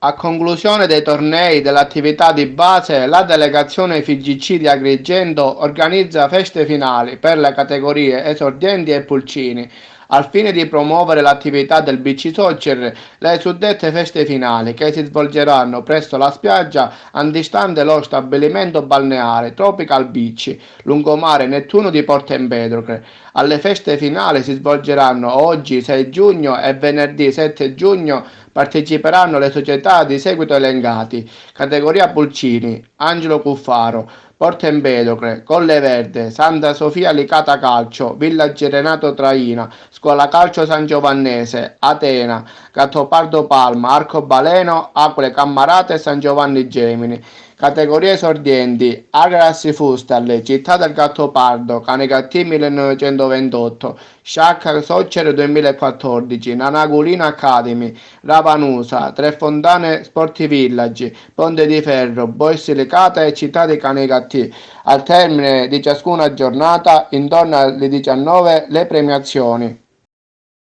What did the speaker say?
A conclusione dei tornei dell'attività di base, la delegazione FIGC di Agrigento organizza feste finali per le categorie esordienti e pulcini. Al fine di promuovere l'attività del BC Soccer, le suddette feste finali, che si svolgeranno presso la spiaggia antistante lo stabilimento balneare Tropical Beach, lungomare Nettuno di Porto Empedocle. Alle feste finali si svolgeranno oggi 6 giugno e venerdì 7 giugno. Parteciperanno le società di seguito elencati: Categoria Pulcini, Angelo Cuffaro, Porto Empedocle, Colle Verde, Santa Sofia Licata Calcio, Village Renato Traina, Scuola Calcio San Giovannese, Atena, Gattopardo Palma, Arcobaleno, Aquile Cammarate e San Giovanni Gemini. Categorie esordienti: Agras Fustal, Città del Gattopardo, Canegatti 1928, Sciacca Soccer 2014, Nanagulina Academy, Ravanusa, Tre Fontane Sport Village, Ponte di Ferro, Bois Licata e Città di Canegatti. Al termine di ciascuna giornata, intorno alle 19, le premiazioni.